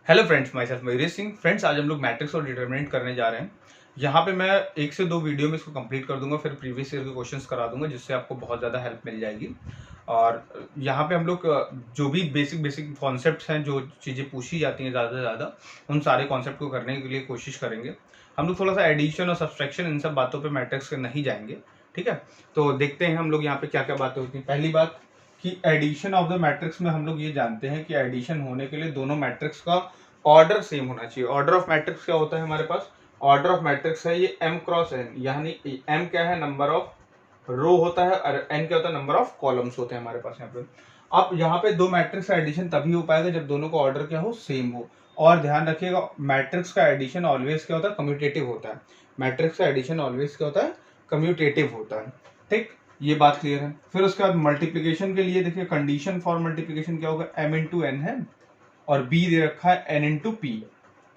Hello friends, my self Mayuresh Singh. Friends, आज हम लोग मैट्रिक्स और डिटरमिनेंट करने जा रहे हैं। यहाँ पे मैं 1 से 2 वीडियो में इसको कंप्लीट कर दूंगा, फिर प्रीवियस ईयर के क्वेश्चंस करा दूंगा, जिससे आपको बहुत ज़्यादा हेल्प मिल जाएगी। और यहाँ पे हम लोग जो भी बेसिक कॉन्सेप्ट्स हैं, जो चीज़ें पूछी जाती हैं ज़्यादा से ज़्यादा, उन सारे कॉन्सेप्ट को करने के लिए कोशिश करेंगे। हम लोग थोड़ा सा एडिशन और सब्सट्रैक्शन इन सब बातों पर मैट्रिक्स के नहीं जाएंगे, ठीक है। तो देखते हैं हम लोग यहाँ पे क्या क्या बातें होती हैं। पहली बात कि एडिशन ऑफ द मैट्रिक्स में हम लोग ये जानते हैं कि एडिशन होने के लिए दोनों मैट्रिक्स का ऑर्डर सेम होना चाहिए। ऑर्डर ऑफ मैट्रिक्स क्या होता है हमारे पास? ऑर्डर ऑफ मैट्रिक्स है ये m क्रॉस n, यानी m क्या है? नंबर ऑफ रो होता है, और n क्या होता है? नंबर ऑफ कॉलम्स होते हैं हमारे पास यहाँ पे। अब यहाँ पे दो मैट्रिक्स का एडिशन तभी हो पाएगा जब दोनों का ऑर्डर क्या हो? सेम हो। और ध्यान रखिएगा, मैट्रिक्स का एडिशन ऑलवेज क्या होता है? कम्यूटेटिव होता है। मैट्रिक्स का एडिशन ऑलवेज क्या होता है? कम्यूटेटिव होता है, ठीक। ये बात क्लियर है। फिर उसके बाद मल्टीप्लीकेशन के लिए देखिए, कंडीशन फॉर मल्टीप्लीकेशन क्या होगा? m इंटू एन है और b दे रखा है n इंटू पी,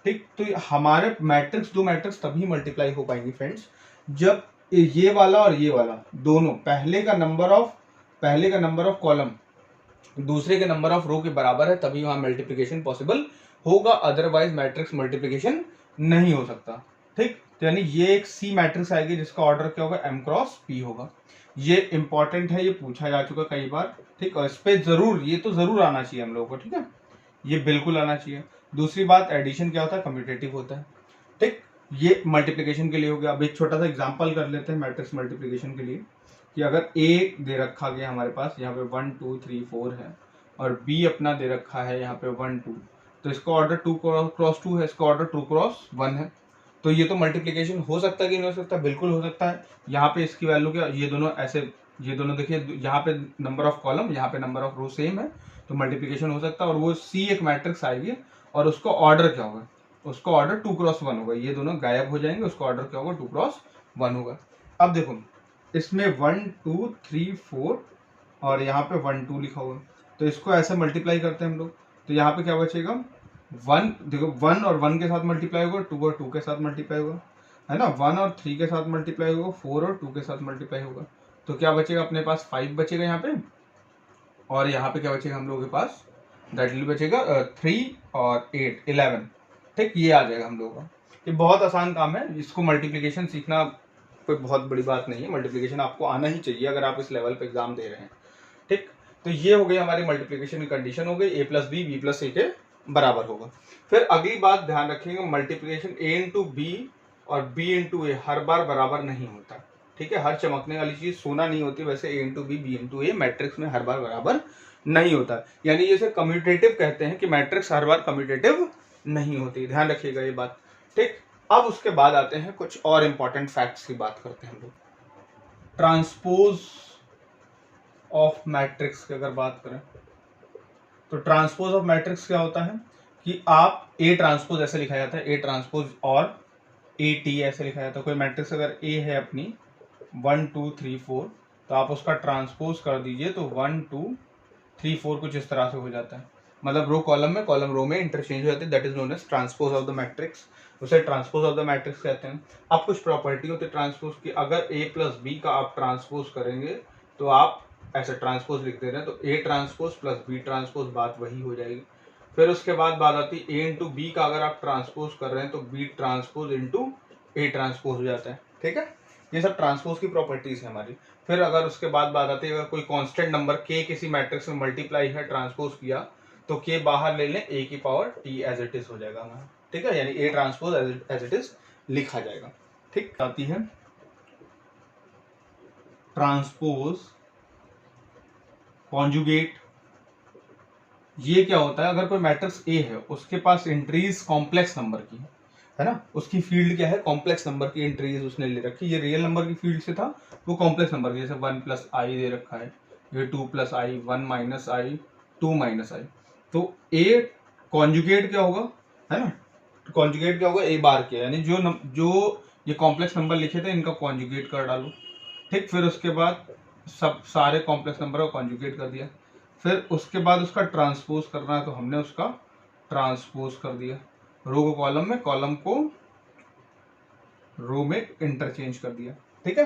ठीक। तो हमारे मैट्रिक्स, दो मैट्रिक्स तभी मल्टीप्लाई हो पाएंगे फ्रेंड्स, जब ये वाला और ये वाला दोनों पहले का नंबर ऑफ कॉलम दूसरे के नंबर ऑफ रो के बराबर है, तभी वहां मल्टीप्लिकेशन पॉसिबल होगा। अदरवाइज मैट्रिक्स मल्टीप्लिकेशन नहीं हो सकता, ठीक। तो यानी ये एक सी मैट्रिक्स आएगी जिसका ऑर्डर क्या होगा? m क्रॉस p होगा। ये इंपॉर्टेंट है, ये पूछा जा चुका कई बार, ठीक। और इस पे जरूर, ये तो जरूर आना चाहिए हम लोगों को, ठीक है। ये बिल्कुल आना चाहिए। दूसरी बात, एडिशन क्या होता है? कम्यूटेटिव होता है, ठीक। ये मल्टीप्लिकेशन के लिए हो गया। अब एक छोटा सा एग्जांपल कर लेते हैं मैट्रिक्स मल्टीप्लिकेशन के लिए, कि अगर a दे रखा गया हमारे पास यहाँ पे 1 2 3 4 है, और b अपना दे रखा है यहाँ पे 1 2, तो इसका ऑर्डर 2 क्रॉस 2 है, इसका ऑर्डर 2 क्रॉस 1 है। तो ये तो मल्टीप्लिकेशन हो सकता है कि नहीं हो सकता? बिल्कुल हो सकता है। यहाँ पे इसकी वैल्यू क्या? ये दोनों ऐसे, ये दोनों देखिए, यहाँ पे नंबर ऑफ कॉलम, यहाँ पे नंबर ऑफ रो सेम है, तो मल्टीप्लिकेशन हो सकता है। और वो सी एक मैट्रिक्स आएगी और उसका ऑर्डर क्या होगा? उसका ऑर्डर 2 क्रॉस 1 होगा। ये दोनों गायब हो जाएंगे, उसका ऑर्डर क्या होगा? 2 क्रॉस 1 होगा। अब देखो, इसमें 1 2 3 4 और यहाँ पे 1 2 लिखा हुआ है, तो इसको ऐसे मल्टीप्लाई करते हैं हम लोग। तो यहाँ पे क्या बचेगा? 1, देखो 1 और 1 के साथ मल्टीप्लाई होगा, 2 और 2 के साथ मल्टीप्लाई होगा, है ना। 1 और 3 के साथ मल्टीप्लाई होगा, 4 और 2 के साथ मल्टीप्लाई होगा। तो क्या बचेगा अपने पास? 5 बचेगा यहाँ पे। और यहाँ पे क्या बचेगा हम लोगों के पास? दैट विल बचेगा 3 और 8 11, ठीक। ये आ जाएगा हम लोगों का। ये बहुत आसान काम है, इसको मल्टीप्लिकेशन सीखना कोई बहुत बड़ी बात नहीं है। मल्टीप्लिकेशन आपको आना ही चाहिए अगर आप इस लेवल पे एग्जाम दे रहे हैं, ठीक। तो ये हो गई हमारी मल्टीप्लिकेशन की कंडीशन, हो गई a plus B B plus C के बराबर होगा। फिर अगली बात ध्यान रखिएगा, मल्टीप्लिकेशन a इंटू बी और b इंटू ए हर बार बराबर नहीं होता, ठीक है। हर चमकने वाली चीज सोना नहीं होती, वैसे a into B B into A matrix में हर बार बराबर नहीं होता। यानी इसे कम्यूटेटिव कहते हैं, कि मैट्रिक्स हर बार कम्यूटेटिव नहीं होती। ध्यान रखिएगा ये बात, ठीक। अब उसके बाद आते हैं कुछ और इंपॉर्टेंट फैक्ट्स की बात करते हैं हम लोग। ट्रांसपोज ऑफ मैट्रिक्स की अगर बात करें, तो ट्रांसपोज ऑफ मैट्रिक्स क्या होता है? कि आप ए ट्रांसपोज ऐसे लिखा जाता है, ए ट्रांसपोज और ए टी ऐसे लिखा जाता है। कोई मैट्रिक्स अगर ए है अपनी 1 2 3 4, तो आप उसका ट्रांसपोज कर दीजिए, तो 1 2 3 4 कुछ इस तरह से हो जाता है। मतलब रो कॉलम में, कॉलम रो में इंटरचेंज हो जाती है। That is known as transpose of the matrix. उसे ट्रांसपोज ऑफ द मैट्रिक्स कहते हैं। अब कुछ प्रॉपर्टी होती है ट्रांसपोज की। अगर ए प्लस बी का आप ट्रांसपोज करेंगे, तो आप ऐसे ट्रांसपोज लिख दे रहे हैं, तो A transpose plus B transpose, बात वही हो जाएगी। फिर उसके बाद बात आती है ए इंटू बी का अगर आप ट्रांसपोज कर रहे हैं, तो B transpose into A transpose हो जाता है, ठीक है। ये सब ट्रांसपोज की प्रॉपर्टीज है हमारी। फिर अगर उसके बाद बात आती है, अगर कोई कांस्टेंट नंबर k किसी मैट्रिक्स में मल्टीप्लाई है, ट्रांसपोज किया, तो k बाहर ले लें, a की power t as it is हो जाएगा हमारा, ठीक है। यानी a transpose as it is लिखा जाएगा, ठीक। आती है ट्रांसपोज कॉन्जुगेट। ये क्या होता है? अगर कोई मैट्रिक्स A है, उसके पास एंट्रीज कॉम्प्लेक्स नंबर की है ना, उसकी फील्ड क्या है? कॉम्प्लेक्स नंबर की एंट्रीज उसने ले रखी। ये रियल नंबर की फील्ड से था, वो कॉम्प्लेक्स नंबर की, जैसे 1 प्लस आई दे रखा है, ये 2 प्लस आई, 1 माइनस आई, 2 माइनस आई। तो A कॉन्जुगेट क्या होगा, है ना। कॉन्जुगेट क्या होगा? A बार के, यानी जो ये कॉम्प्लेक्स नंबर लिखे थे, इनका कॉन्जुगेट कर डालो, ठीक। फिर उसके बाद सब सारे कॉम्प्लेक्स नंबर को कॉन्जुगेट कर दिया। फिर उसके बाद उसका ट्रांसपोज करना है, तो हमने उसका ट्रांसपोज कर दिया। रो को कॉलम में, कॉलम को रो में इंटरचेंज कर दिया, ठीक है।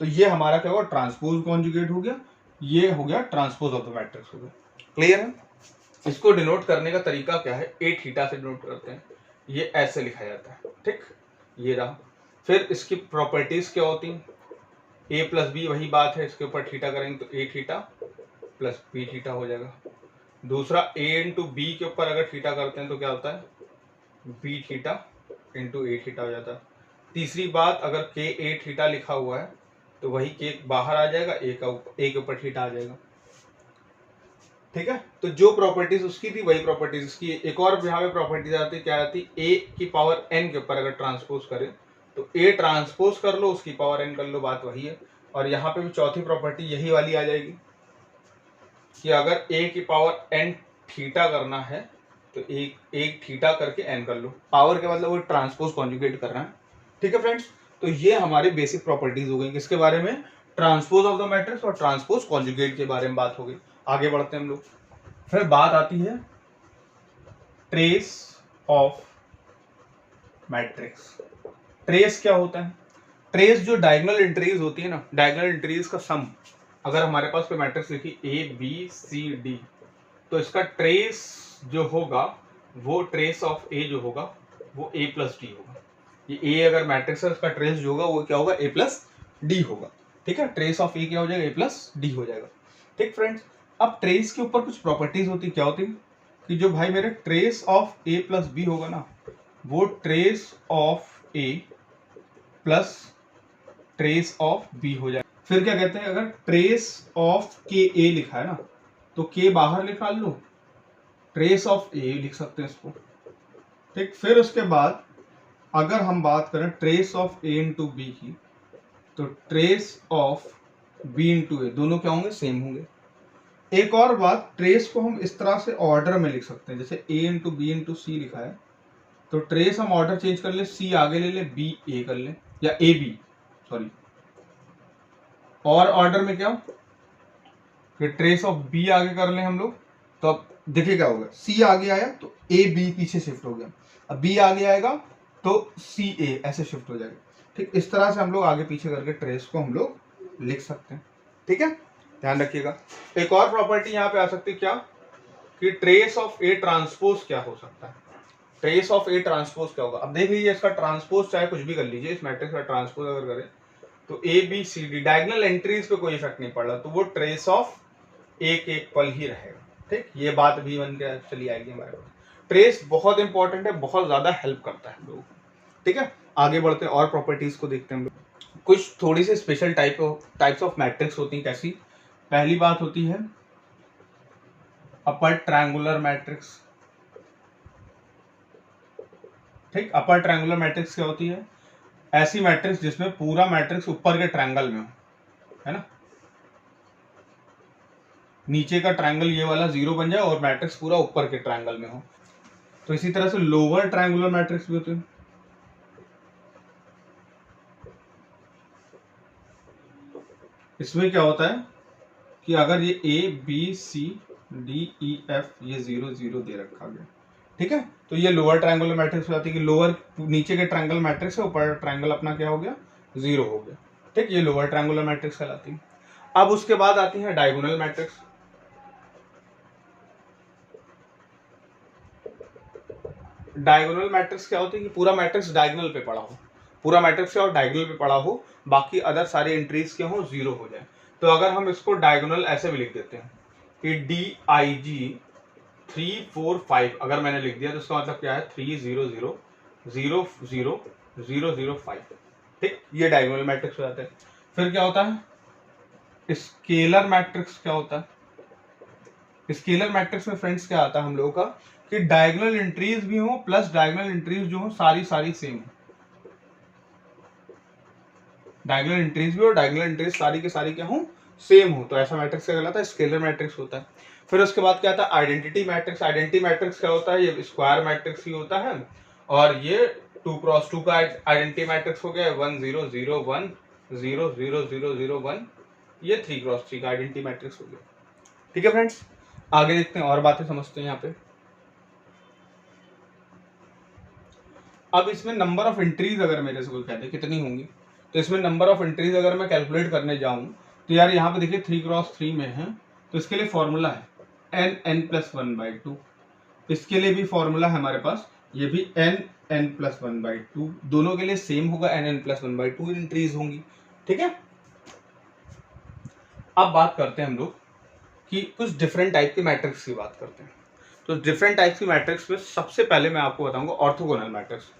तो ये हमारा क्या होगा? ट्रांसपोज कॉन्जुगेट हो गया। ये हो गया ट्रांसपोज ऑफ द मैट्रिक्स हो गया। क्लियर है? इसको डिनोट करने का तरीका क्या है, ए थीटा से डिनोट करते हैं, ये ऐसे लिखा जाता है, ठीक, ये रहा। फिर इसकी प्रॉपर्टीज क्या होती हैं, ए प्लस बी, वही बात है, इसके ऊपर थीटा करेंगे तो ए थीटा प्लस बी थीटा हो जाएगा। दूसरा ए इंटू बी के ऊपर अगर थीटा करते हैं तो क्या होता है, बी थीटा इंटू ए थीटा हो जाता है। तीसरी बात, अगर के ए थीटा लिखा हुआ है तो वही के बाहर आ जाएगा, ए के ऊपर थीटा आ जाएगा, ठीक है। तो जो प्रॉपर्टीज उसकी थी वही प्रॉपर्टीज इसकी। एक और यहाँ पे प्रॉपर्टीज आती है, क्या आती है, ए की पावर एन के ऊपर अगर ट्रांसपोज करें तो ए ट्रांसपोज कर लो, उसकी पावर एन कर लो, बात वही है। और यहाँ पे भी चौथी प्रॉपर्टी यही वाली आ जाएगी कि अगर ए की पावर एन थीटा करना है तो एक थीटा करके एन कर लो, पावर के मतलब वो ट्रांसपोज कॉन्जुगेट कर रहा है, ठीक है फ्रेंड्स। तो ये हमारी बेसिक प्रॉपर्टीज हो गई किसके बारे में, ट्रांसपोज ऑफ द मैट्रिक्स और ट्रांसपोज कॉन्जुगेट के बारे में बात हो गई। आगे बढ़ते हैं हम लोग। फिर बात आती है ट्रेस ऑफ मैट्रिक्स। ट्रेस क्या होता है, ट्रेस जो डायगोनल एंट्रीज होती है ना, डायगोनल एंट्रीज का सम, अगर हमारे पास कोई मैट्रिक्स लिखी ए बी सी डी, तो इसका ट्रेस जो होगा वो ट्रेस ऑफ ए जो होगा वो ए प्लस डी होगा। ये ए अगर मैट्रिक्स है, उसका ट्रेस जो होगा वो क्या होगा, ए प्लस डी होगा, ठीक है। ट्रेस ऑफ ए क्या हो जाएगा, ए प्लस डी हो जाएगा, ठीक फ्रेंड्स। अब ट्रेस के ऊपर कुछ प्रॉपर्टीज होती, क्या होती कि जो भाई मेरे trace of A plus B होगा ना, वो trace of A plus trace of B हो जाए। फिर क्या कहते हैं, अगर ट्रेस ऑफ के ए लिखा है ना तो के बाहर निकाल लो, ट्रेस ऑफ ए लिख सकते हैं इसको, ठीक। फिर उसके बाद अगर हम बात करें trace of A into B की, तो trace of B into A, दोनों क्या होंगे, सेम होंगे। एक और बात, ट्रेस को हम इस तरह से ऑर्डर में लिख सकते हैं, जैसे ए इंटू बी इंटू सी लिखा है तो ट्रेस हम ऑर्डर चेंज कर ले, सी आगे ले ले, बी ए कर ले, या ए बी सॉरी, और ऑर्डर में क्या, फिर ट्रेस ऑफ बी आगे कर ले हम लोग, तो अब देखिए क्या होगा, सी आगे आया तो ए बी पीछे शिफ्ट हो गया, अब बी आगे आएगा तो सी ए ऐसे शिफ्ट हो जाएगा, ठीक। इस तरह से हम लोग आगे पीछे करके ट्रेस को हम लोग लिख सकते हैं, ठीक है, ध्यान रखिएगा। एक और प्रॉपर्टी यहाँ पे आ सकती है, क्या कि ट्रेस ऑफ ए ट्रांसपोज क्या हो सकता है, ट्रेस ऑफ ए ट्रांसपोज क्या होगा। अब देख लीजिए, इसका ट्रांसपोज चाहे कुछ भी कर लीजिए, इस मैट्रिक्स का ट्रांसपोज अगर करें तो A B C D, diagonal entries पे कोई इफेक्ट नहीं पड़ रहा, तो वो ट्रेस ऑफ एक पल ही रहेगा, ठीक। ये बात भी बन के चली आएगी हमारे पास। ट्रेस बहुत इंपॉर्टेंट है, बहुत ज्यादा हेल्प करता है लोगों को, ठीक है। आगे बढ़ते हैं और प्रॉपर्टीज को देखते हैं हम लोग। कुछ थोड़ी सी स्पेशल टाइप्स ऑफ मैट्रिक्स होती हैं, कैसी, पहली बात होती है अपर ट्रायंगुलर मैट्रिक्स, ठीक। अपर ट्रायंगुलर मैट्रिक्स क्या होती है, ऐसी मैट्रिक्स जिसमें पूरा मैट्रिक्स ऊपर के ट्रायंगल में हो, है ना, नीचे का ट्रायंगल ये वाला जीरो बन जाए और मैट्रिक्स पूरा ऊपर के ट्रायंगल में हो। तो इसी तरह से लोअर ट्रायंगुलर मैट्रिक्स भी होते हैं, इसमें क्या होता है कि अगर ये A B C D E F ये 0 0 दे रखा गया, ठीक है, तो ये लोअर ट्रायंगुलर मैट्रिक्स हो जाती है कि लोअर नीचे के ट्रायंगल मैट्रिक्स है, ऊपर ट्रायंगल अपना क्या हो गया, 0 हो गया, ठीक। ये लोअर ट्रायंगुलर मैट्रिक्स कहलाती है। अब उसके बाद आती है डायगोनल मैट्रिक्स। डायगोनल मैट्रिक्स क्या होती है कि पूरा मैट्रिक्स डायगोनल पे पड़ा हो, पूरा मैट्रिक्स क्या हो, डायगोनल पे पड़ा हो, बाकी अदर सारी एंट्रीज क्या हो, 0 हो जाए। तो अगर हम इसको डायगोनल ऐसे भी लिख देते हैं कि डी आई जी 3 4 5, अगर मैंने लिख दिया तो इसका मतलब क्या है, 3 0 0 0 0 0 0 5, ठीक। ये डायगोनल मैट्रिक्स हो जाता है। फिर क्या होता है, स्केलर मैट्रिक्स क्या होता है। स्केलर मैट्रिक्स में फ्रेंड्स क्या आता है हम लोगों का कि डायगोनल एंट्रीज भी हो प्लस डायगोनल एंट्रीज जो हो सारी सेम हो, डायगोनल एंट्रीज भी और डायगोनल एंट्रीज सारी के सारी क्या हो, सेम हो, तो ऐसा मैट्रिक्स क्या कहलाता है, स्केलर मैट्रिक्स होता है। फिर उसके बाद क्या आता है, आइडेंटिटी मैट्रिक्स। आइडेंटिटी मैट्रिक्स क्या होता है, ये स्क्वायर मैट्रिक्स ही होता है, और ये 2 क्रॉस 2 का आइडेंटिटी मैट्रिक्स हो गया, 1 0 0 1 0 0 0 0 1, ये 3 क्रॉस 3 का आइडेंटिटी मैट्रिक्स हो गया, ठीक है फ्रेंड्स। आगे देखते हैं और बातें समझते हैं यहाँ पे। अब इसमें नंबर ऑफ एंट्रीज अगर मेरे से कोई कहते हैं कितनी होंगी, तो इसमें नंबर ऑफ एंट्रीज अगर मैं कैलकुलेट करने जाऊं तो यार यहाँ पे देखिए 3 क्रॉस 3 में है, तो इसके लिए फॉर्मूला है n n plus one by two. इसके लिए भी फॉर्मूला है हमारे पास, ये भी n n plus one by two, दोनों के लिए सेम होगा, n n plus one by two entries होंगी। ठीक है, अब बात करते हैं हम लोग कि कुछ डिफरेंट टाइप के मैट्रिक्स की बात करते हैं। तो डिफरेंट टाइप्स की मैट्रिक्स में सबसे पहले मैं आपको बताऊंगा ऑर्थोगोनल मैट्रिक्स।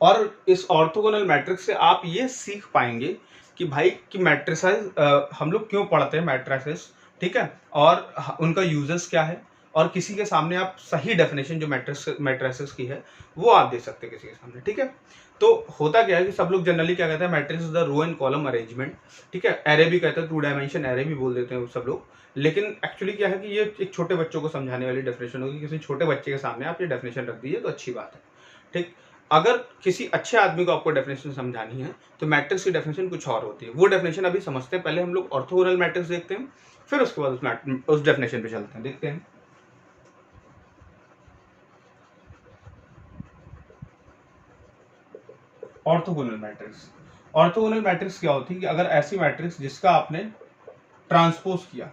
और इस ऑर्थोगोनल मैट्रिक्स से आप ये सीख पाएंगे कि भाई कि मैट्रिसेस हम लोग क्यों पढ़ते हैं मैट्रिसेस, ठीक है, और उनका यूजेस क्या है, और किसी के सामने आप सही डेफिनेशन जो मैट्रिसेस की है वो आप दे सकते हैं किसी के सामने। ठीक है, तो होता क्या है कि सब लोग जनरली क्या कहते हैं, matrix is the row and column arrangement. ठीक है, एरे भी कहते हैं, 2 डायमेंशन एरे भी बोल देते हैं सब लोग, लेकिन एक्चुअली क्या है कि ये एक छोटे बच्चों को समझाने वाली डेफिनेशन होगी। किसी छोटे बच्चे के सामने आप ये डेफिनेशन रख दीजिए तो अच्छी बात है। ठीक, अगर किसी अच्छे आदमी को आपको डेफिनेशन समझानी है तो मैट्रिक्स की डेफिनेशन कुछ और होती है। वो डेफिनेशन अभी समझते हैं, पहले हम लोग ऑर्थोगोनल मैट्रिक्स देखते हैं, फिर उसके बाद उस डेफिनेशन पे चलते हैं, देखते हैं। ऑर्थोगोनल मैट्रिक्स, ऑर्थोगोनल मैट्रिक्स क्या होती है कि अगर ऐसी मैट्रिक्स जिसका आपने ट्रांसपोज किया,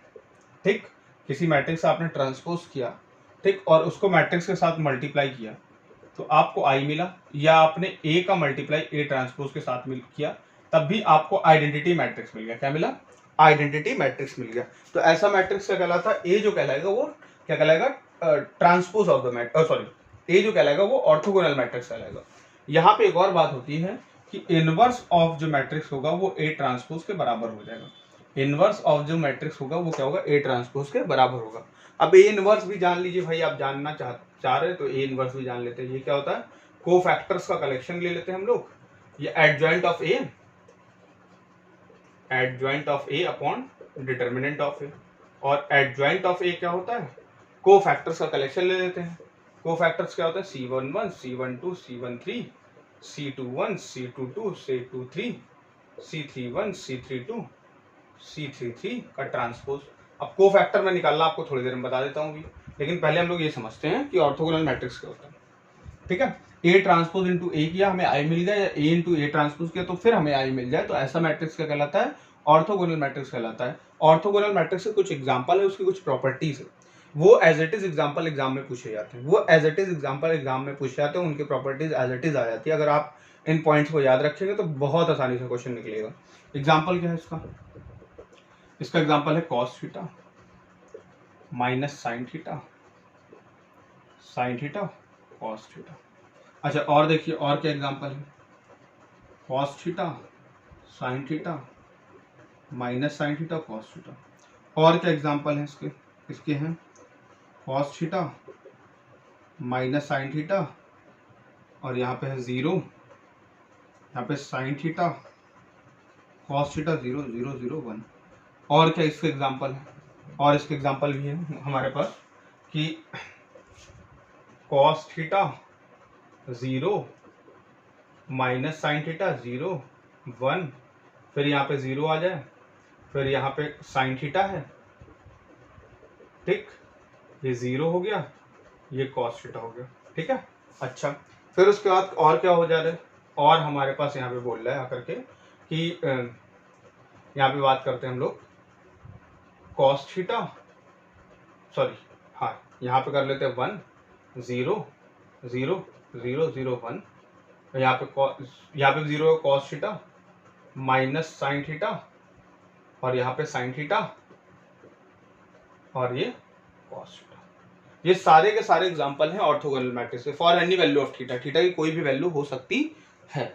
ठीक, किसी मैट्रिक्स से आपने ट्रांसपोज किया, ठीक, और उसको मैट्रिक्स के साथ मल्टीप्लाई किया तो आपको आई मिला, या आपने ए का मल्टीप्लाई ए ट्रांसपोज के साथ किया तब भी आपको आइडेंटिटी मैट्रिक्स मिल गया। क्या मिला? आइडेंटिटी मैट्रिक्स मिल गया। तो ऐसा मैट्रिक्स क्या कहलाता है? ए जो कहलाएगा वो क्या कहलाएगा? Transpose of the matrix, sorry, A जो कहलाएगा वो ऑर्थोगोनल मैट्रिक्स कहलाएगा। यहाँ पे एक और बात होती है कि इनवर्स ऑफ जो मैट्रिक्स होगा वो ए ट्रांसपोज के बराबर हो जाएगा। इनवर्स ऑफ जो मैट्रिक्स होगा वो क्या होगा? ए ट्रांसपोज के बराबर होगा। अब ए इनवर्स भी जान लीजिए भाई, आप जानना चाह रहे तो ए इनवर्स भी जान लेते हैं। ये क्या होता है? कोफैक्टर्स का कलेक्शन ले लेते हैं हम लोग। ये adjoint of A upon determinant of A, और एडजॉइंट ऑफ ए क्या होता है? कोफैक्टर्स का कलेक्शन ले लेते हैं। कोफैक्टर्स क्या होता है? C11, C12, C13, C21, C22, C23, C31, C32, C33 का ट्रांसपोज। अब कोफैक्टर में निकालना आपको थोड़ी देर में बता देता हूँ, लेकिन पहले हम लोग ये समझते हैं कि ऑर्थोगोनल मैट्रिक्स क्या होता है। ठीक है, ए ट्रांसपोज इंटू ए किया, हमें आई मिल गया, या ए इंटू ए ट्रांसपोज किया तो फिर हमें आई मिल जाए, तो ऐसा मैट्रिक्स क्या कहलाता है? ऑर्थोगोनल मैट्रिक्स कहलाता है। ऑर्थोगोनल मैट्रिक्स के कुछ एग्जांपल है, उसकी कुछ प्रॉपर्टीज है, वो as it is example exam में पूछे जाते हैं, उनकी प्रॉपर्टीज एज इट इज आ जाती है। अगर आप इन पॉइंट्स को याद रखेंगे तो बहुत आसानी से क्वेश्चन निकलेगा। एग्जाम्पल क्या है इसका एग्जाम्पल है cos theta minus sine theta cos theta. अच्छा, और देखिए और क्या एग्जांपल है? Cos theta sine theta minus sine theta cos theta. और क्या एग्जांपल है इसके हैं cos theta minus sine theta, और यहाँ पे है 0, यहाँ पे साइन थीटा कॉस थीटा 0 0 0 1। और क्या इसके एग्जांपल है? और इसके एग्जांपल भी है हमारे पास कि cos theta 0 minus sine theta 0 1, फिर यहाँ पे 0 आ जाए, फिर यहाँ पे साइन थीटा है, ठीक, ये 0 हो गया, ये कॉस थीटा हो गया। ठीक है, अच्छा, फिर उसके बाद और क्या हो जा रहा है? और हमारे पास यहाँ पे बोल रहा है आकर के कि यहाँ पे बात करते हैं हम लोग कॉस थीटा, सॉरी, हाँ, यहाँ पे कर लेते हैं 1 0 0 0 0 1, यहाँ पे 0 cos theta minus sine theta, और यहाँ पे साइन थीटा, और ये कॉस थीटा। ये सारे के सारे एग्जांपल हैं ऑर्थोगोनल मैट्रिक्स के। For any value of theta, theta की कोई भी वैल्यू हो सकती है।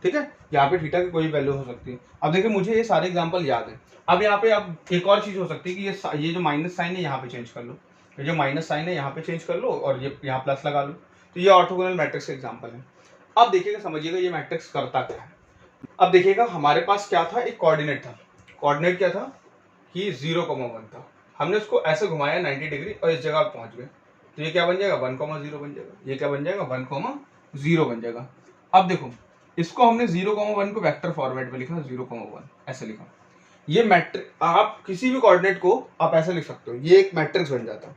ठीक है, यहाँ पे थीटा की कोई वैल्यू हो सकती है। अब देखिए, मुझे ये सारे एग्जांपल याद है। अब यहाँ पे अब एक और चीज हो सकती है कि ये जो माइनस साइन है यहाँ पे चेंज कर लो, ये जो माइनस साइन है यहाँ पे चेंज कर लो, और ये यहाँ प्लस लगा लो। तो ये ऑर्थोगोनल मैट्रिक्स के एग्जाम्पल है। अब देखिएगा, समझिएगा ये मैट्रिक्स करता क्या है। अब देखिएगा, हमारे पास क्या था? एक कोऑर्डिनेट था। कोऑर्डिनेट क्या था कि 0,1 था। हमने उसको ऐसे घुमाया 90 डिग्री और इस जगह पहुंच गए, तो ये क्या बन जाएगा? 1,0 बन जाएगा। ये क्या बन जाएगा? 1,0 बन जाएगा। अब देखो, इसको हमने 0,1 को वेक्टर फॉर्मेट में लिखा, 0,1 ऐसे लिखा। ये मैट्रिक्स, आप किसी भी कोऑर्डिनेट को आप ऐसे लिख सकते हो, ये एक मैट्रिक्स बन जाता है।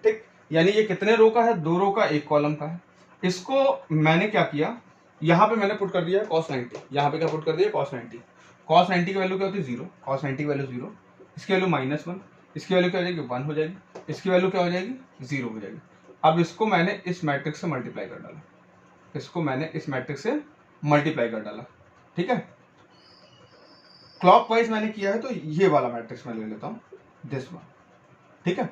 ठीक, यानी ये कितने रो का है? 2 रो का, 1 कॉलम का है। इसको मैंने क्या किया, यहाँ पे मैंने पुट कर दिया cos 90, यहाँ पे क्या पुट कर दिया? cos 90। cos 90 की वैल्यू क्या होती है? 0, cos 90 की वैल्यू 0, इसकी वैल्यू -1, इसकी वैल्यू क्या हो जाएगी? 1 हो जाएगी, इसकी वैल्यू क्या हो जाएगी, 0 हो जाएगी। अब इसको मैंने इस मैट्रिक्स से मल्टीप्लाई कर डाला, इसको मैंने इस मैट्रिक्स से मल्टीप्लाई कर डाला, ठीक है। क्लॉकवाइज मैंने किया है तो ये वाला मैट्रिक्स मैं ले लेता हूँ, दिस वन, ठीक है।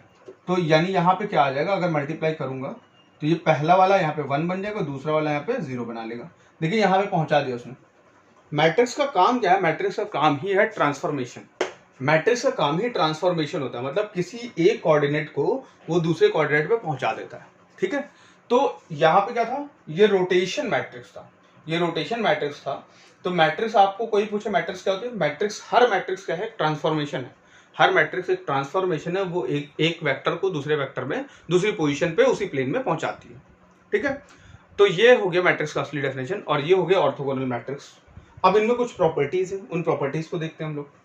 तो यानी यहाँ पे क्या आ जाएगा, अगर मल्टीप्लाई करूंगा तो ये पहला वाला यहाँ पे 1 बन जाएगा, दूसरा वाला यहाँ पे 0 बना लेगा। देखिए यहाँ पे पहुंचा दिया उसने। मैट्रिक्स का काम क्या है, मैट्रिक्स का काम ही है ट्रांसफॉर्मेशन। मैट्रिक्स का काम ही ट्रांसफॉर्मेशन होता है, मतलब किसी एक कोऑर्डिनेट को वो दूसरे कोऑर्डिनेट पे पहुंचा देता है, ठीक है। तो यहाँ पे क्या था, ये रोटेशन मैट्रिक्स था, ये रोटेशन मैट्रिक्स था। तो मैट्रिक्स, आपको कोई पूछे मैट्रिक्स क्या होती है, मैट्रिक्स, हर मैट्रिक्स क्या है, ट्रांसफॉर्मेशन है। हर मैट्रिक्स एक ट्रांसफॉर्मेशन है, वो एक वेक्टर को दूसरे वेक्टर में दूसरी पोजीशन पे उसी प्लेन में पहुंचाती है, ठीक है। तो ये हो गया मैट्रिक्स का असली डेफिनेशन, और ये हो गया ऑर्थोगोनल मैट्रिक्स। अब इनमें कुछ प्रॉपर्टीज है, उन प्रॉपर्टीज को देखते हैं हम लोग।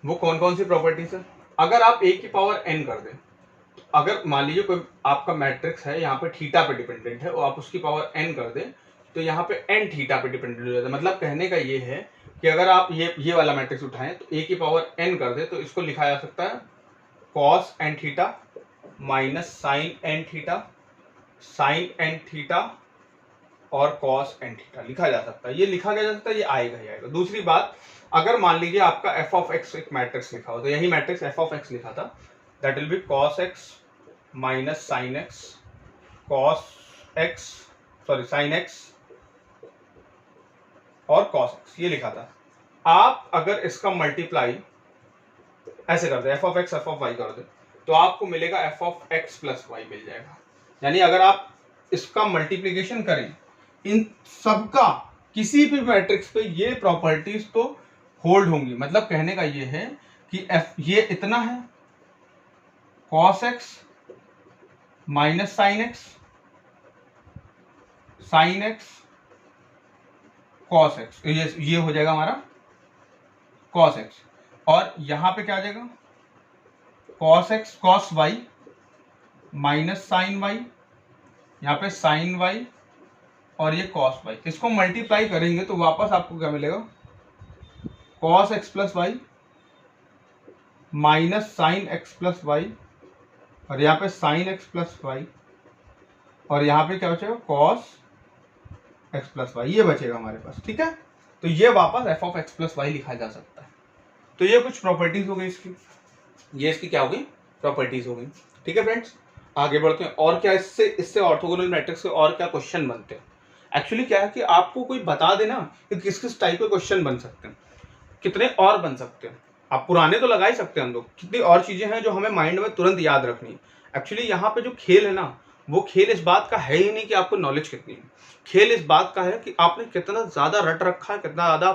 वो कौन कौन सी प्रॉपर्टीज है, अगर आप a की पावर n कर दें, अगर मान लीजिए कोई आपका मैट्रिक्स है, यहाँ पे थीटा पे डिपेंडेंट है, और आप उसकी पावर n कर दें, तो यहाँ पे n थीटा पे डिपेंडेंट हो जाता है। मतलब कहने का ये है कि अगर आप ये वाला मैट्रिक्स उठाएं तो a की पावर n कर दे, तो इसको लिखा जा सकता है cos n theta minus sine n theta, sine n theta और cos n थीटा लिखा जा सकता है। ये लिखा जा सकता है, ये आएगा ही आएगा। दूसरी बात, अगर मान लीजिए आपका f ऑफ x एक मैट्रिक्स लिखा हो, तो यही मैट्रिक्स f ऑफ x लिखा था, that will be cos x minus sine x, cos x, sorry sine x और cos x, ये लिखा था। आप अगर इसका मल्टीप्लाई ऐसे कर दे, f of x f of y कर दे, तो आपको मिलेगा f of x plus y मिल जाएगा। यानी अगर आप इसका मल्टीप्लीकेशन करें इन सबका, किसी भी मैट्रिक्स पे ये प्रॉपर्टीज तो होल्ड होंगी। मतलब कहने का ये है कि f ये इतना है, cos x minus sine x, sine x cos x, ये हो जाएगा हमारा cos x, और यहां पे क्या आ जाएगा cos x cos y minus sine y, यहाँ पे साइन y और ये cos y। इसको मल्टीप्लाई करेंगे तो वापस आपको क्या मिलेगा, cos x plus y minus sine x plus y, और यहाँ पे साइन x प्लस वाई, और यहाँ पे क्या बचेगा cos x प्लस वाई, ये बचेगा हमारे पास, ठीक है। तो ये वापस f of x plus y लिखा जा सकता है। तो ये कुछ प्रॉपर्टीज हो गई इसकी, ये इसकी क्या हो गई, प्रॉपर्टीज हो गई, ठीक है फ्रेंड्स। आगे बढ़ते हैं, और क्या इससे ऑर्थोगोनल मैट्रिक्स के और क्या क्वेश्चन बनते हैं। एक्चुअली क्या है कि आपको कोई बता देना कि किस किस टाइप के क्वेश्चन बन सकते हैं, कितने और बन सकते हैं। आप पुराने तो लगा ही सकते हैं हम लोग, कितनी और चीजें हैं जो हमें माइंड में तुरंत याद रखनी है। एक्चुअली यहाँ पे जो खेल है ना, वो खेल इस बात का है ही नहीं कि आपको नॉलेज कितनी है, खेल इस बात का है कि आपने कितना ज्यादा रट रखा है, कितना ज्यादा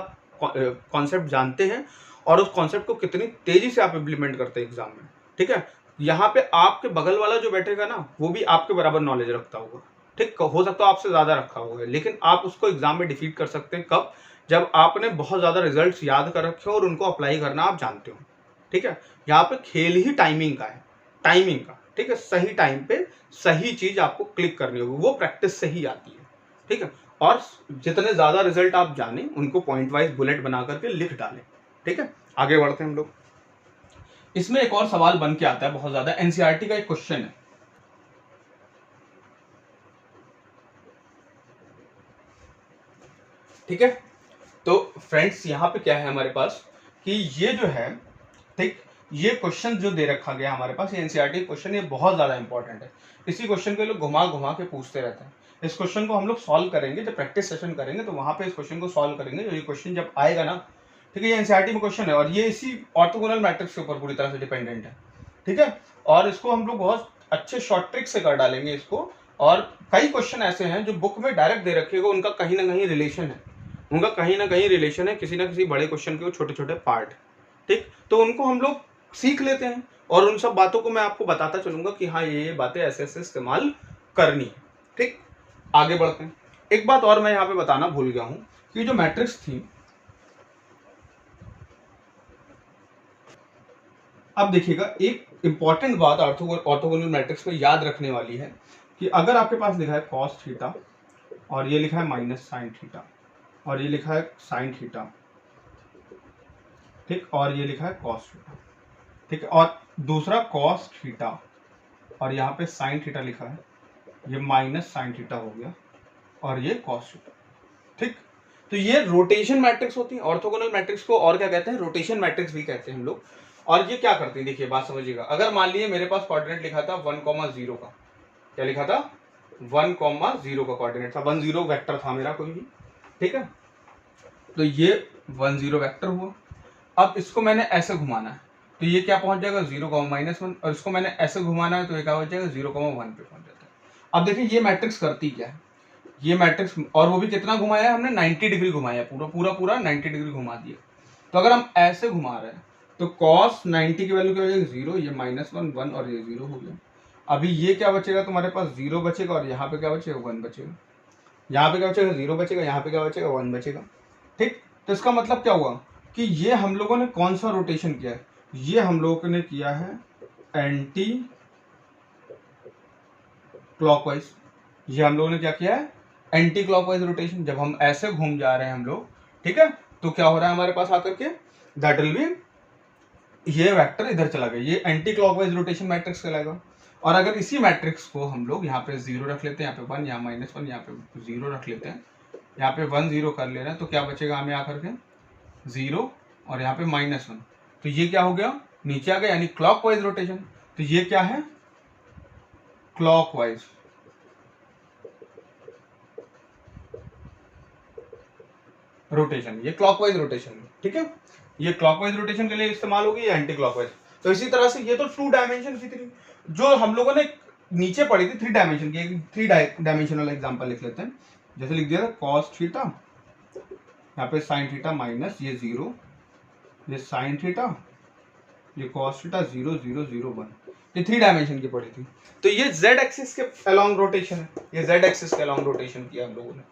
कॉन्सेप्ट जानते हैं, और उस कॉन्सेप्ट को कितनी तेजी से आप इम्प्लीमेंट करते हैं एग्जाम में, ठीक है। यहाँ पे आपके बगल वाला जो बैठेगा ना, वो भी आपके बराबर नॉलेज रखता होगा, ठीक, हो सकता है आपसे ज्यादा रखा होगा, लेकिन आप उसको एग्जाम में डिफीट कर सकते हैं कब, जब आपने बहुत ज्यादा रिजल्ट्स याद कर रखे हो और उनको अप्लाई करना आप जानते हो, ठीक है। यहाँ पे खेल ही टाइमिंग का है, टाइमिंग का, ठीक है। सही टाइम पे सही चीज आपको क्लिक करनी होगी, वो प्रैक्टिस से ही आती है, ठीक है। और जितने ज्यादा रिजल्ट आप जाने, उनको पॉइंट वाइज बुलेट बना करके लिख डालें, ठीक है। आगे बढ़ते हैं हम लोग। इसमें एक और सवाल बन के आता है बहुत ज्यादा, एनसीईआरटी का एक क्वेश्चन है, ठीक है। तो फ्रेंड्स यहाँ पे क्या है हमारे पास कि ये जो है, ठीक, ये क्वेश्चन जो दे रखा गया हमारे पास, ये एनसीईआरटी क्वेश्चन, ये बहुत ज्यादा इंपॉर्टेंट है। इसी क्वेश्चन को लोग घुमा घुमा के पूछते रहते हैं। इस क्वेश्चन को हम लोग सॉल्व करेंगे, जब प्रैक्टिस सेशन करेंगे तो वहां पे इस क्वेश्चन को सॉल्व करेंगे। ये क्वेश्चन जब आएगा ना, ठीक है, ये एनसीईआरटी में क्वेश्चन है, और ये इसी ऑर्थोगोनल मैट्रिक्स के ऊपर पूरी तरह से डिपेंडेंट है, ठीक है। और इसको हम लोग बहुत अच्छे शॉर्ट ट्रिक से कर डालेंगे इसको, और कई क्वेश्चन ऐसे हैं जो बुक में डायरेक्ट दे रखे, उनका कहीं ना कहीं रिलेशन है, उनका कहीं ना कहीं रिलेशन है किसी ना किसी बड़े क्वेश्चन के छोटे छोटे पार्ट, ठीक। तो उनको हम लोग सीख लेते हैं, और उन सब बातों को मैं आपको बताता चलूंगा कि हाँ ये बातें ऐसे ऐसे इस्तेमाल करनी है, ठीक। आगे बढ़ते हैं। एक बात और मैं यहाँ पे बताना भूल गया हूँ कि जो मैट्रिक्स थी, अब देखिएगा, एक इंपॉर्टेंट बात ऑर्थोगोनल मैट्रिक्स में याद रखने वाली है कि अगर आपके पास लिखा है कॉस थीटा और ये लिखा है माइनस साइन थीटा और ये लिखा है साइन थीटा, ठीक, और ये लिखा है कॉस थीटा, ठीक है, और दूसरा कॉस थीटा और यहाँ पे साइन थीटा लिखा है, ये माइनस साइन थीटा हो गया और ये कॉस थीटा, ठीक। तो ये रोटेशन मैट्रिक्स होती है। ऑर्थोगोनल मैट्रिक्स को और क्या कहते हैं? रोटेशन मैट्रिक्स भी कहते हैं हम लोग। और ये क्या करते हैं, देखिए बात समझिएगा। अगर मान लीजिए मेरे पास कोऑर्डिनेट लिखा था 1,0 का, क्या लिखा था? 1,0 का कोऑर्डिनेट था, 10 वेक्टर था मेरा कोई भी, ठीक है। तो ये 10 वेक्टर हुआ। अब इसको मैंने ऐसे घुमाना है तो ये क्या पहुंच जाएगा 0,-1, और इसको मैंने ऐसे घुमाना है तो ये क्या हो जाएगा 0,1 पे पहुंच जाता है। अब देखिए ये मैट्रिक्स करती क्या है, ये मैट्रिक्स, और वो भी कितना घुमाया है हमने, 90 डिग्री घुमाया, पूरा 90 डिग्री घुमा दिया। तो अगर हम ऐसे घुमा रहे हैं तो cos 90 की वैल्यू क्या हो जाएगी 0, ये -1 1 और ये 0 हो गया। अभी ये क्या बचेगा तुम्हारे पास, 0 बचेगा और यहाँ पे क्या बचेगा 1 बचेगा, यहाँ पे क्या बचेगा 0 बचेगा, यहाँ पे क्या बचेगा 1 बचेगा, ठीक। तो इसका मतलब क्या हुआ कि ये हम लोगों ने कौन सा रोटेशन किया है, ये हम लोगों ने किया है एंटी क्लॉकवाइज। ये हम लोगों ने क्या किया है, एंटी क्लॉकवाइज रोटेशन। जब हम ऐसे घूम जा रहे हैं हम लोग, ठीक है, तो क्या हो रहा है हमारे पास आकर के, दैट विल बी, ये वेक्टर इधर चला गया, ये एंटी क्लॉकवाइज रोटेशन मैट्रिक्स कहलाएगा। और अगर इसी मैट्रिक्स को हम लोग यहाँ पे 0 रख लेते हैं, यहाँ पे 1, यहाँ -1, यहाँ पे 0 रख लेते हैं, यहाँ पे 1 0 कर ले रहे हैं, तो क्या बचेगा हमें आकर के 0 और यहाँ पे -1। तो ये क्या हो गया, नीचे आ गया, यानी क्लॉकवाइज रोटेशन। तो ये क्या है, क्लॉकवाइज रोटेशन, ये क्लॉकवाइज रोटेशन, ठीक है। ये क्लॉकवाइज रोटेशन के लिए इस्तेमाल होगी, या एंटी क्लॉकवाइज। तो इसी तरह से ये तो 2 डायमेंशन की थी जो हम लोगों ने नीचे पढ़ी थी, 3 डायमेंशन की। एक 3 डायमेंशनल एग्जांपल लिख लेते हैं। जैसे लिख दिया था कॉस थीटा, यहाँ पे साइन थीटा माइनस ये 0, ये साइन थीटा, ये कॉस थीटा 0 0 0 1, ये 3 डायमेंशन की पड़ी थी। तो ये z एक्सिस के अलोंग रोटेशन है, ये z एक्सिस के अलोंग रोटेशन किया हम लोगों ने,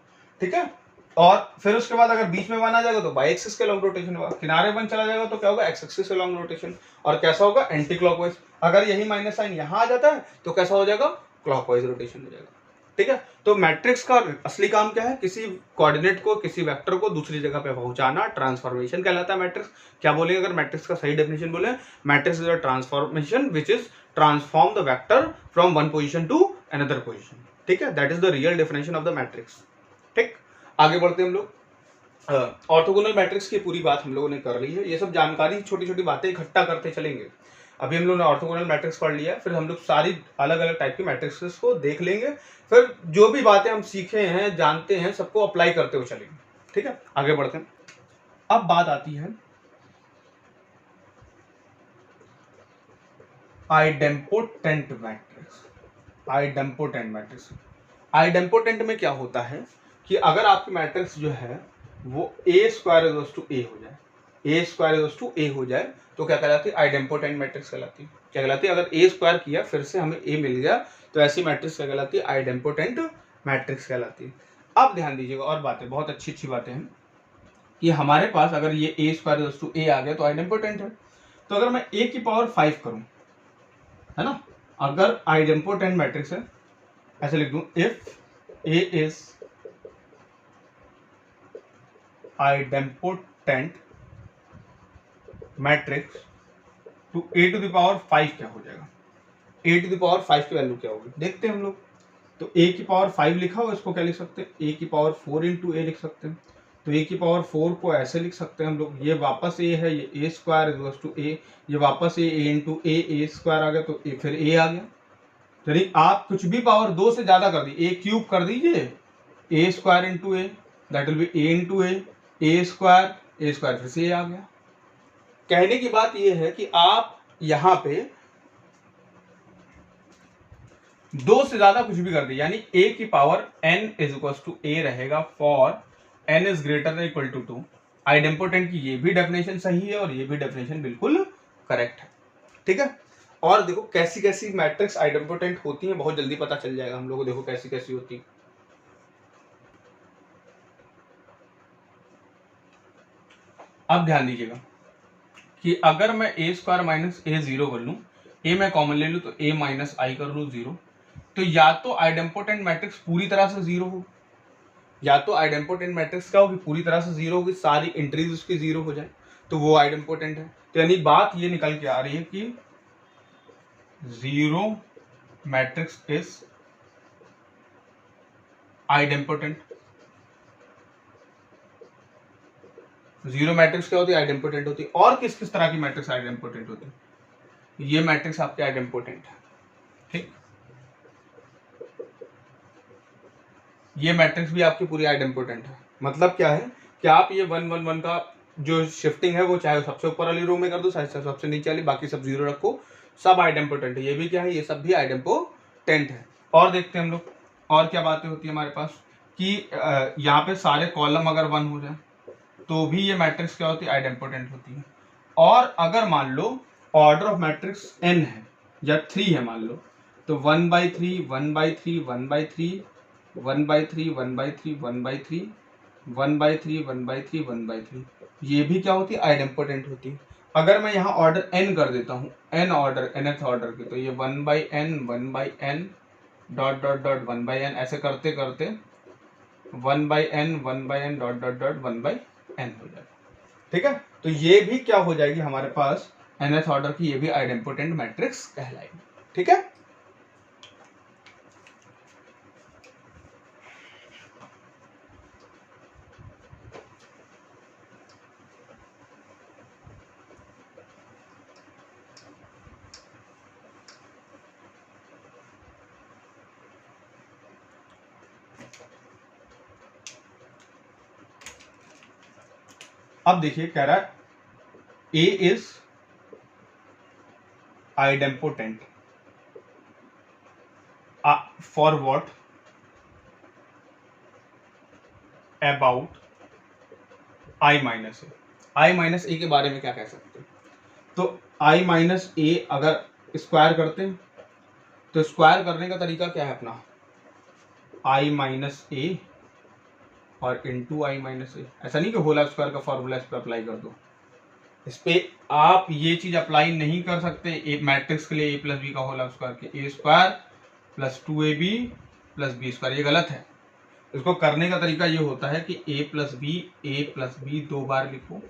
ठीक है। और फिर उसके बाद अगर बीच में 1 आ जाएगा तो y एक्सिस के अलोंग रोटेशन होगा, किनारे 1 चला जाएगा तो क्या होगा, x एक्सिस के अलोंग रोटेशन। और कैसा होगा, एंटी क्लॉकवाइज। अगर यही माइनस साइन यहाँ आ जाता है तो कैसा हो जाएगा, क्लॉकवाइज रोटेशन हो जाएगा, ठीक है। तो मैट्रिक्स का असली काम क्या है, किसी कोऑर्डिनेट को, किसी वेक्टर को दूसरी जगह पे पहुंचाना, ट्रांसफॉर्मेशन कहलाता है मैट्रिक्स। क्या बोलेंगे अगर मैट्रिक्स का सही डेफिनेशन बोले, matrix is a transformation which is transform the vector from one position to another position, ठीक है। That is the real definition of the matrix, ठीक। आगे बढ़ते हैं हम लोग। ऑर्थोगोनल मैट्रिक्स की पूरी बात हम लोगों ने कर ली है। ये सब जानकारी, छोटी छोटी बातें इकट्ठा करते चलेंगे। अभी हम लोग ने ऑर्थोगोनल मैट्रिक्स पढ़ लिया है, फिर हम लोग सारी अलग अलग टाइप की मैट्रिक्स को देख लेंगे, फिर जो भी बातें हम सीखे हैं, जानते हैं, सबको अप्लाई करते हुए चलेंगे, ठीक है। आगे बढ़ते हैं। अब बात आती है idempotent matrix. Idempotent matrix, idempotent में क्या होता है कि अगर आपकी मैट्रिक्स जो है वो a² = a हो जाए, a² = a हो जाए, तो क्या कहलाती है, आइडेम्पोटेंट मैट्रिक्स कहलाती है। क्या कहलाती है, अगर a² किया फिर से हमें a मिल गया तो ऐसी मैट्रिक्स क्या कहलाती है, आइडेम्पोटेंट मैट्रिक्स कहलाती है। अब ध्यान दीजिएगा, और बातें बहुत अच्छी अच्छी बातें हैं कि हमारे पास अगर ये a² = a आ गया तो आइडेम्पोटेंट है। तो अगर मैं a की पावर 5 करूं, है ना, अगर आइडेम्पोटेंट मैट्रिक्स है, ऐसे लिख दूं, if a is idempotent matrix तो a⁵ क्या हो जाएगा, a⁵ की वैल्यू क्या होगी, देखते हैं हम लोग। तो a⁵ लिखा हो, इसको क्या लिख सकते हैं, a⁴ × a लिख सकते हैं। तो a⁴ को ऐसे लिख सकते हैं हम लोग, ये वापस a है, ये a² = a, ये वापस a × a² आ गया तो फिर a आ गया। यानी आप कुछ भी पावर 2 से ज्यादा कर दी, a³ कर दीजिए, a² × a, that will B a × a, a² फिर से a आ गया। कहने की बात यह है कि आप यहां पे 2 से ज्यादा कुछ भी कर दी, यानी a⁴n = a रहेगा फॉर n > 2। आइडेम्पोटेंट की ये भी डेफिनेशन सही है और ये भी डेफिनेशन बिल्कुल करेक्ट है, ठीक है। और देखो कैसी कैसी मैट्रिक्स आइडेम्पोटेंट होती हैं, बहुत जल्दी पता चल जाएगा हम लोगों को, देखो कैसी कैसी होती है। अब ध्यान दीजिएगा कि अगर मैं a² - a0 कर लूं, ए मैं कॉमन ले लूँ तो ए माइनस आई कर लूँ 0, तो या तो आइडेम्पोटेंट मैट्रिक्स पूरी तरह से 0 हो, या तो आइडेम्पोटेंट मैट्रिक्स क्या होगी, पूरी तरह से 0 होगी, सारी एंट्रीज उसकी 0 हो जाए, तो वो आइडेम्पोटेंट है। तो यानी बात ये निकल के आ रही है कि 0 मैट्रिक्स इज आइडेम्पोटेंट। 0 मैट्रिक्स क्या होती है, आइडेम्पोटेंट होती है। और किस किस तरह की मैट्रिक्स आइडेम्पोटेंट होती है, ये मैट्रिक्स आपके आइडेम्पोटेंट है, ठीक। ये मैट्रिक्स भी आपकी पूरी आइडेम्पोटेंट है। मतलब क्या है कि आप ये 1 1 1 का जो शिफ्टिंग है वो चाहे सबसे ऊपर वाली रो में कर दो, चाहे सबसे नीचे वाली, बाकी सब 0 रखो, सब आइडेम्पोटेंट है। ये भी क्या है, ये सब भी आइडेम्पोटेंट है। और देखते हैं हम लोग और क्या बातें होती है हमारे पास कि यहाँ पे सारे कॉलम अगर 1 हो जाए तो भी ये मैट्रिक्स क्या होती है, आइडेम्पोटेंट होती है। और अगर मान लो ऑर्डर ऑफ मैट्रिक्स n है या 3 है मान लो, तो 1/3 1/3 1/3 1/3 1/3 1/3 1/3 1/3 1/3, ये भी क्या होती है, आइडेम्पोटेंट होती है। अगर मैं यहाँ ऑर्डर n कर देता हूँ, n ऑर्डर nth ऑर्डर की, तो ये 1/n 1/n dot dot dot 1/n ऐसे करते करते 1/n 1/n dot dot dot 1/n हो जाएगा, ठीक है। तो ये भी क्या हो जाएगी हमारे पास nth ऑर्डर की, ये भी आइडेम्पोटेंट मैट्रिक्स कहलाएगी, ठीक है। अब देखिए कह रहा है A is idempotent for what, about I minus A. I minus A के बारे में क्या कह सकते हैं, तो I माइनस ए अगर स्क्वायर करते हैं तो स्क्वायर करने का तरीका क्या है अपना, I माइनस ए और इंटू आई माइनस ए। ऐसा नहीं कि होल स्क्वायर का फॉर्मूला इस पर अप्लाई कर दो, इस पे आप ये चीज अप्लाई नहीं कर सकते। ए मैट्रिक्स के लिए a प्लस बी का होल स्क्वायर के a square plus 2ab plus b square, ये गलत है। इसको करने का तरीका ये होता है कि a प्लस बी 2 बार लिखो,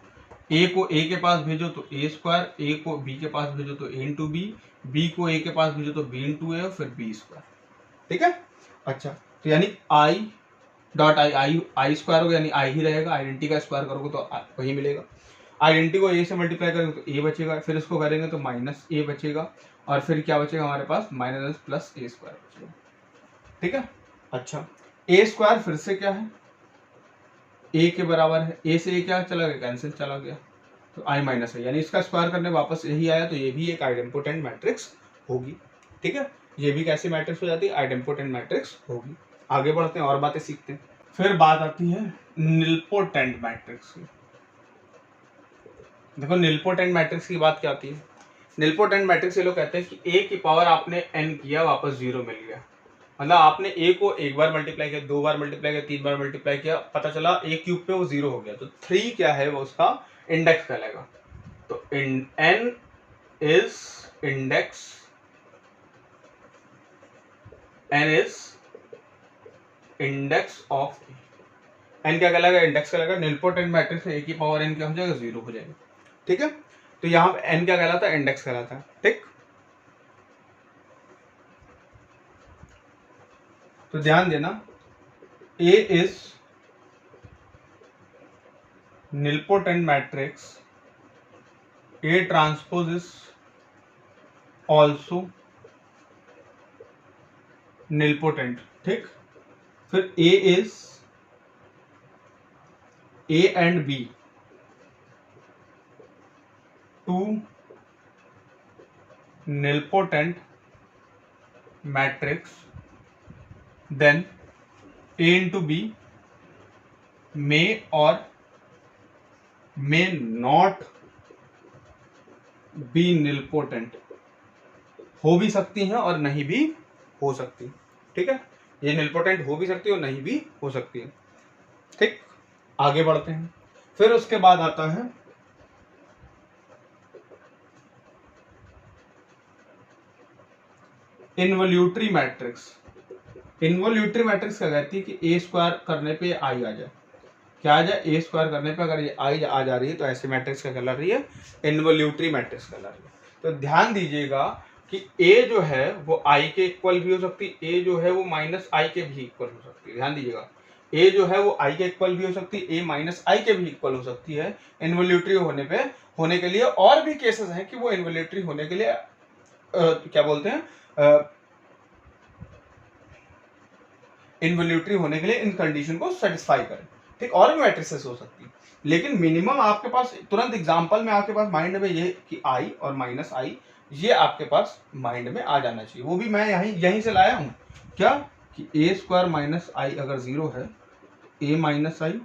a को a के पास भेजो तो a स्क्वायर, a को b के पास भेजो तो a इंटू बी, b को a के पास भेजो तो b इंटू ए और फिर b स्क्वायर, ठीक है। अच्छा, तो यानी i डॉट आई स्क्वायर होगा, यानी आई ही रहेगा, आइडेंटिटी का स्क्वायर करोगे तो वही मिलेगा। आइडेंटिटी को ए से मल्टीप्लाई करेंगे तो ए बचेगा, फिर इसको करेंगे तो माइनस ए बचेगा, और फिर क्या बचेगा हमारे पास, माइनस प्लस ए स्क्वायर बचेगा, ठीक है। अच्छा, ए स्क्वायर फिर से क्या है, ए के बराबर है, ए से ए क्या चला गया, कैंसिल चला गया, तो आई माइनस है, यानी इसका स्क्वायर करने वापस यही आया, तो ये भी एक आइडेम्पोटेंट मैट्रिक्स होगी, ठीक है। ये भी कैसी मैट्रिक्स हो जाती है, आइडेम्पोटेंट मैट्रिक्स होगी। आगे बढ़ते हैं और बातें सीखते हैं। फिर बात आती है निल्पोटेंट मैट्रिक्स की। देखो निल्पोटेंट मैट्रिक्स की बात क्या आती है, निल्पोटेंट मैट्रिक्स ये लोग कहते हैं कि a की पावर आपने n किया, वापस 0 मिल गया। मतलब आपने a को एक बार मल्टीप्लाई किया, 2 बार मल्टीप्लाई किया, 3 बार मल्टीप्लाई किया, पता चला a क्यूब पे वो 0 हो गया, तो 3 क्या है, वो उसका इंडेक्स कहलाएगा। तो n is index, n is index of n क्या कहलाएगा, इंडेक्स कहलाएगा। निल्पोटेंट मैट्रिक्स में a की पावर n क्या हो जाएगा, 0 हो जाएगा, ठीक है। तो यहाँ पे n क्या कहलाता है, इंडेक्स कहलाता है, ठीक। तो ध्यान देना, A is nilpotent matrix, A transpose is also nilpotent, ठीक। फिर A is A and B two nilpotent matrix, then A into B may और मे नॉट बी निल्पोटेंट, हो भी सकती हैं और नहीं भी हो सकती, ठीक है। ये निल्पोटेंट हो भी सकती है और नहीं भी हो सकती है, ठीक। आगे बढ़ते हैं। फिर उसके बाद आता है इन्वोल्यूटरी मैट्रिक्स। इन्वोल्यूटरी मैट्रिक्स क्या कहती है कि ए स्क्वायर करने पे आई आ जाए, क्या आ जाए, ए स्क्वायर करने पे अगर ये आई आ जा रही है तो ऐसे मैट्रिक्स क्या कहला रही है, इन्वोल्यूटरी मैट्रिक्स कहला रही है। तो ध्यान दीजिएगा कि ए जो है वो आई के इक्वल भी हो सकती है, ए जो है वो माइनस आई के भी इक्वल हो सकती है। ध्यान दीजिएगा, ए जो है वो आई के इक्वल भी हो सकती है, ए माइनस आई के भी इक्वल हो सकती है इन्वोल्यूटरी होने के लिए। और भी केसेस हैं कि वो इन्वोल्यूटरी होने के लिए क्या बोलते हैं, इन्वोल्यूटरी होने के लिए इन कंडीशन को सेटिस्फाई करें। ठीक, और भी मैट्रिसेस हो सकती है, लेकिन मिनिमम आपके पास तुरंत एग्जांपल में आपके पास माइंड में ये कि आई और माइनस आई, ये आपके पास माइंड में आ जाना चाहिए। वो भी मैं यहीं से लाया हूँ, क्या कि ए स्क्वायर माइनस आई अगर 0 है, A minus I,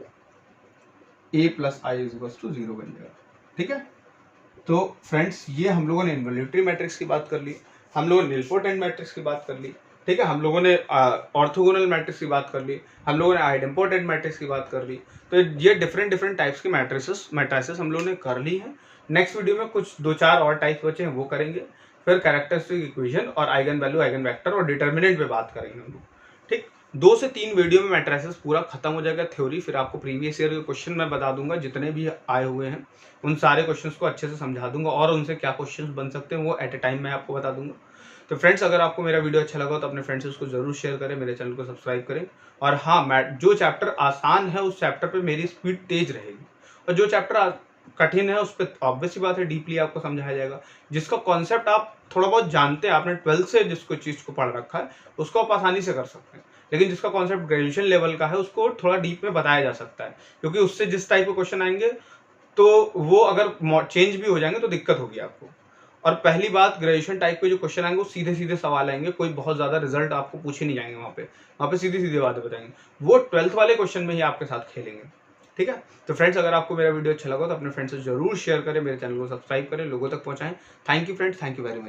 A plus I is equal to 0 बन जाएगा। ठीक है, तो फ्रेंड्स ये हम लोगों ने इन्वोल्यूटरी मैट्रिक्स की बात कर ली, हम लोगों ने नीलपोटेंट मैट्रिक्स की बात कर ली, ठीक है, हम लोगों ने ऑर्थोगोनल मैट्रिक्स की बात कर ली, हम लोगों ने आइडेम्पोटेंट मैट्रिक्स की बात कर ली। तो ये डिफरेंट टाइप्स की मैट्रिसेस हम लोगों ने कर ली हैं। नेक्स्ट वीडियो में कुछ 2-4 और टाइप्स बचे हैं वो करेंगे, फिर कैरेक्टरिस्टिक इक्वेशन और आइगन वैल्यू, आइगन वेक्टर और डिटर्मिनेंट पे बात करेंगे हम लोग। ठीक, 2 से 3 वीडियो में मैट्रिसेस पूरा खत्म हो जाएगा थ्योरी, फिर आपको प्रीवियस ईयर के क्वेश्चन मैं बता दूंगा जितने भी आए हुए हैं, उन सारे क्वेश्चंस को अच्छे से समझा दूंगा और उनसे क्या क्वेश्चंस बन सकते हैं वो एट ए टाइम मैं आपको बता दूंगा। तो फ्रेंड्स अगर आपको मेरा वीडियो अच्छा लगा तो अपने फ्रेंड्स से उसको जरूर शेयर करें, मेरे चैनल को सब्सक्राइब करें। और हाँ, जो चैप्टर आसान है उस चैप्टर पे मेरी स्पीड तेज रहेगी, और जो चैप्टर कठिन है उस पर ऑब्वियस सी बात है डीपली आपको समझाया जाएगा। जिसका कॉन्सेप्ट आप थोड़ा बहुत जानते हैं, आपने 12th से जिसको चीज़ को पढ़ रखा है उसको आप आसानी से कर सकते हैं, लेकिन जिसका कॉन्सेप्ट ग्रेजुएशन लेवल का है उसको थोड़ा डीप में बताया जा सकता है, क्योंकि उससे जिस टाइप के क्वेश्चन आएंगे तो वो अगर चेंज भी हो जाएंगे तो दिक्कत होगी आपको। और पहली बात, ग्रेजुएशन टाइप के जो क्वेश्चन आएंगे वो सीधे सीधे सवाल आएंगे, कोई बहुत ज़्यादा रिजल्ट आपको पूछे नहीं जाएंगे वहाँ पे सीधी सीधी बातें बताएंगे, वो 12th वाले क्वेश्चन में ही आपके साथ खेलेंगे। ठीक है, तो फ्रेंड्स अगर आपको मेरा वीडियो अच्छा लगा तो अपने फ्रेंड्स से जरूर शेयर करें, मेरे चैनल को सब्सक्राइब करें, लोगों तक पहुँचाएं। Thank you friends, thank you very much.